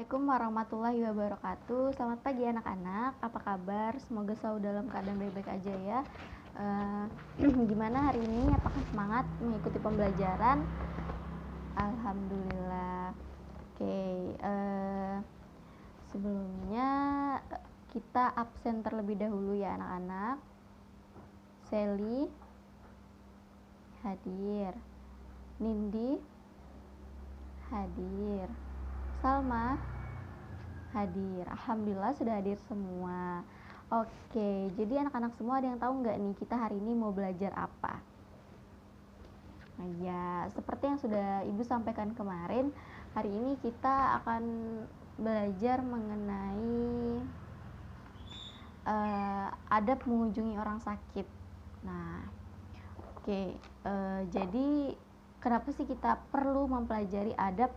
Assalamualaikum warahmatullahi wabarakatuh. Selamat pagi anak-anak, apa kabar? Semoga selalu dalam keadaan baik-baik aja ya. Gimana hari ini? Apakah semangat mengikuti pembelajaran? Alhamdulillah. Oke, sebelumnya kita absen terlebih dahulu ya anak-anak. Sally hadir, Nindi hadir, Salma hadir. Alhamdulillah sudah hadir semua. Oke, jadi anak-anak semua ada yang tahu nggak nih kita hari ini mau belajar apa? Nah ya, seperti yang sudah Ibu sampaikan kemarin, hari ini kita akan belajar mengenai adab mengunjungi orang sakit. Nah, oke, jadi kenapa sih kita perlu mempelajari adab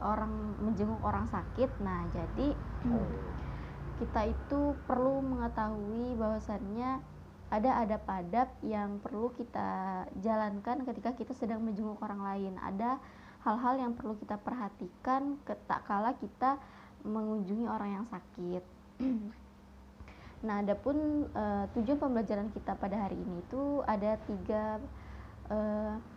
orang menjenguk orang sakit? Nah, jadi kita itu perlu mengetahui bahwasannya ada adab-adab yang perlu kita jalankan ketika kita sedang menjenguk orang lain. Ada hal-hal yang perlu kita perhatikan tak kala kita mengunjungi orang yang sakit. Nah, adapun tujuan pembelajaran kita pada hari ini itu ada 3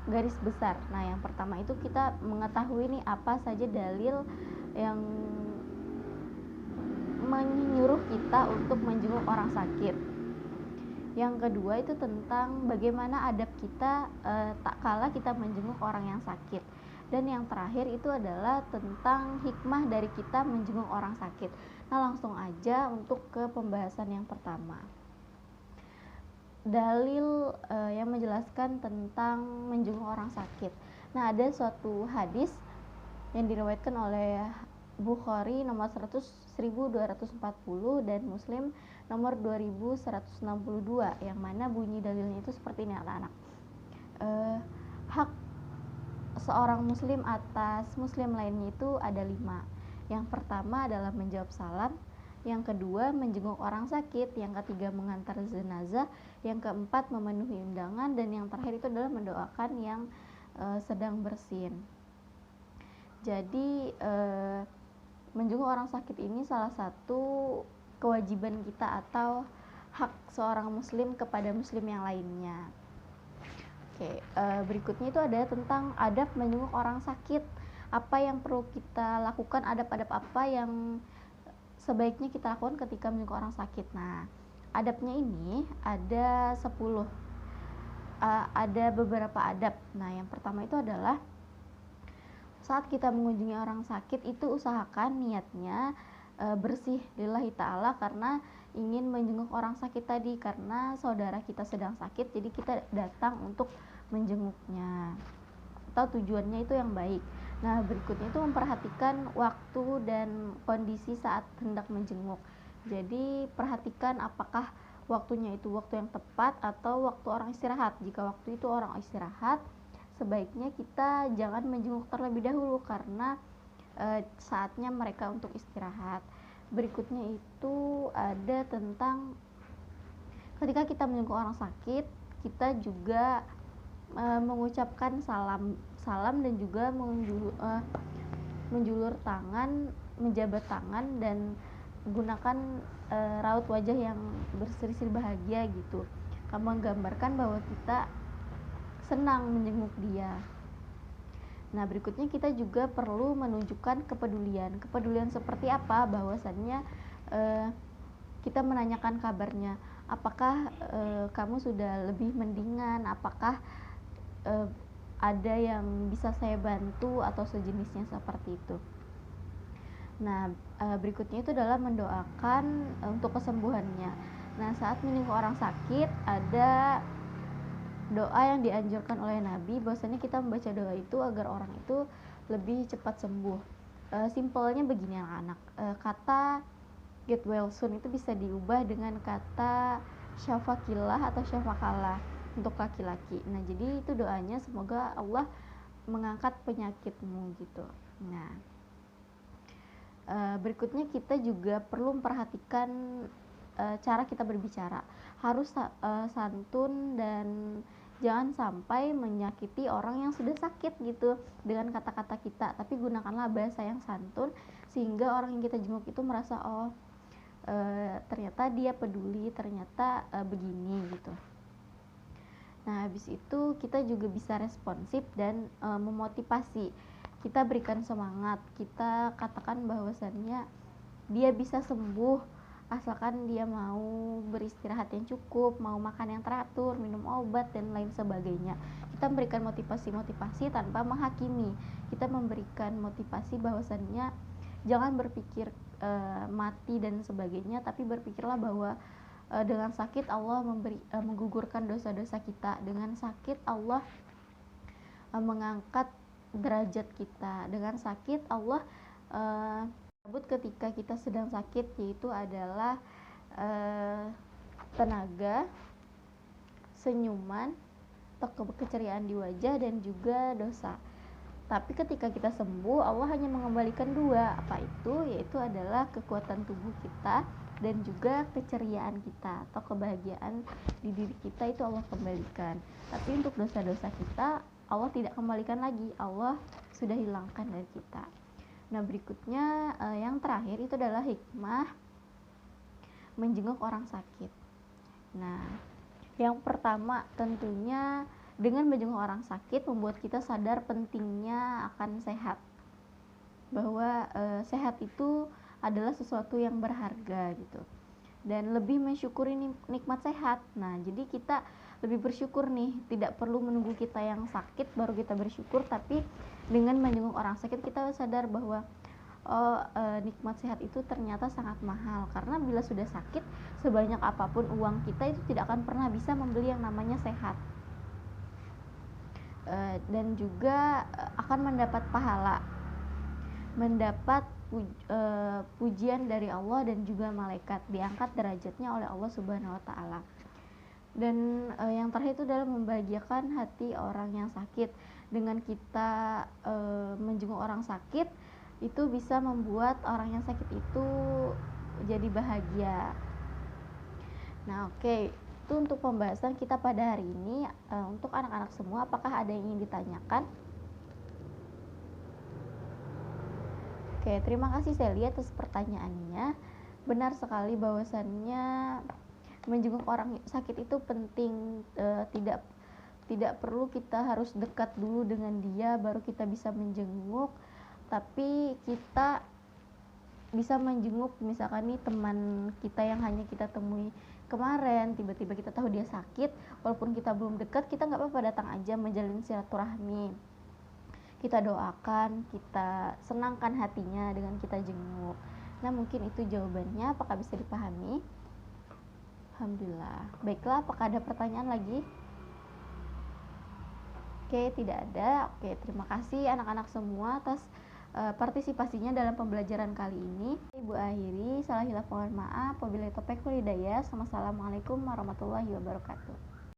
garis besar. Nah, yang pertama itu kita mengetahui nih apa saja dalil yang menyuruh kita untuk menjenguk orang sakit. Yang kedua itu tentang bagaimana adab kita tak kala kita menjenguk orang yang sakit. Dan yang terakhir itu adalah tentang hikmah dari kita menjenguk orang sakit. Nah, langsung aja untuk ke pembahasan yang pertama. Dalil yang menjelaskan tentang menjenguk orang sakit. Nah, ada suatu hadis yang diriwayatkan oleh Bukhari nomor 1240 dan Muslim nomor 2162, yang mana bunyi dalilnya itu seperti ini anak-anak. Hak seorang muslim atas muslim lainnya itu ada 5. Yang pertama adalah menjawab salam, yang kedua menjenguk orang sakit, yang ketiga mengantar jenazah, yang keempat memenuhi undangan, dan yang terakhir itu adalah mendoakan yang sedang bersin. Jadi menjenguk orang sakit ini salah satu kewajiban kita atau hak seorang muslim kepada muslim yang lainnya. Oke, berikutnya itu ada tentang adab menjenguk orang sakit. Apa yang perlu kita lakukan, adab-adab apa yang sebaiknya kita lakukan ketika menjenguk orang sakit. Nah, adabnya ini ada 10. Ada beberapa adab. Nah, yang pertama itu adalah saat kita mengunjungi orang sakit itu usahakan niatnya bersih lillahi ta'ala, karena ingin menjenguk orang sakit tadi, karena saudara kita sedang sakit, jadi kita datang untuk menjenguknya atau tujuannya itu yang baik. Nah, berikutnya itu memperhatikan waktu dan kondisi saat hendak menjenguk. Jadi perhatikan apakah waktunya itu waktu yang tepat atau waktu orang istirahat. Jika waktu itu orang istirahat, sebaiknya kita jangan menjenguk terlebih dahulu karena saatnya mereka untuk istirahat. Berikutnya itu ada tentang ketika kita menjenguk orang sakit, kita juga mengucapkan salam dan juga menjulur tangan, menjabat tangan, dan gunakan raut wajah yang berseri-seri bahagia gitu, menggambarkan bahwa kita senang menjenguk dia. Nah, berikutnya kita juga perlu menunjukkan kepedulian seperti apa, bahwasannya kita menanyakan kabarnya, apakah kamu sudah lebih mendingan, apakah ada yang bisa saya bantu atau sejenisnya seperti itu. Nah, berikutnya itu adalah mendoakan untuk kesembuhannya. Nah, saat menjenguk orang sakit ada doa yang dianjurkan oleh Nabi, bahwasanya kita membaca doa itu agar orang itu lebih cepat sembuh. Simpelnya begini anak-anak, kata get well soon itu bisa diubah dengan kata syafakillah atau syafakalah untuk laki-laki. Nah, jadi itu doanya semoga Allah mengangkat penyakitmu gitu. Nah, berikutnya kita juga perlu memperhatikan cara kita berbicara. Harus santun dan jangan sampai menyakiti orang yang sudah sakit gitu dengan kata-kata kita, tapi gunakanlah bahasa yang santun sehingga orang yang kita jenguk itu merasa ternyata dia peduli, ternyata begini gitu. Nah, habis itu kita juga bisa responsif dan memotivasi. Kita berikan semangat, kita katakan bahwasannya dia bisa sembuh asalkan dia mau beristirahat yang cukup, mau makan yang teratur, minum obat dan lain sebagainya. Kita memberikan motivasi-motivasi tanpa menghakimi. Kita memberikan motivasi bahwasannya jangan berpikir mati dan sebagainya, tapi berpikirlah bahwa dengan sakit Allah menggugurkan dosa-dosa kita. Dengan sakit Allah mengangkat derajat kita. Dengan sakit Allah ketika kita sedang sakit, yaitu adalah tenaga, senyuman, keceriaan di wajah, dan juga dosa. Tapi ketika kita sembuh, Allah hanya mengembalikan dua. Apa itu? Yaitu adalah kekuatan tubuh kita dan juga keceriaan kita atau kebahagiaan di diri kita, itu Allah kembalikan. Tapi untuk dosa-dosa kita, Allah tidak kembalikan lagi. Allah sudah hilangkan dari kita. Nah, berikutnya yang terakhir itu adalah hikmah menjenguk orang sakit. Nah, yang pertama tentunya dengan menjenguk orang sakit membuat kita sadar pentingnya akan sehat. Bahwa sehat itu adalah sesuatu yang berharga gitu. Dan lebih mensyukuri nikmat sehat. Nah, jadi kita lebih bersyukur nih, tidak perlu menunggu kita yang sakit baru kita bersyukur, tapi dengan menjenguk orang sakit kita sadar bahwa nikmat sehat itu ternyata sangat mahal, karena bila sudah sakit sebanyak apapun uang kita itu tidak akan pernah bisa membeli yang namanya sehat. Dan juga akan mendapat pahala, mendapat pujian dari Allah dan juga malaikat, diangkat derajatnya oleh Allah Subhanahu wa taala. Dan yang terakhir itu adalah membahagiakan hati orang yang sakit. Dengan kita menjenguk orang sakit, itu bisa membuat orang yang sakit itu jadi bahagia. Nah, oke. Itu untuk pembahasan kita pada hari ini. Untuk anak-anak semua, apakah ada yang ingin ditanyakan? Oke, terima kasih Sally atas pertanyaannya. Benar sekali bahwasannya menjenguk orang sakit itu penting. Tidak perlu kita harus dekat dulu dengan dia baru kita bisa menjenguk, tapi kita bisa menjenguk misalkan nih teman kita yang hanya kita temui kemarin, tiba-tiba kita tahu dia sakit, walaupun kita belum dekat, kita nggak apa-apa datang aja menjalin silaturahmi. Kita doakan, kita senangkan hatinya dengan kita jenguk. Nah, mungkin itu jawabannya. Apakah bisa dipahami? Alhamdulillah. Baiklah, apakah ada pertanyaan lagi? Oke, tidak ada. Oke, terima kasih anak-anak semua atas partisipasinya dalam pembelajaran kali ini. Ibu akhiri, salah hilaf mohon maaf. Wabillahi taufiq wal hidayah. Assalamualaikum warahmatullahi wabarakatuh.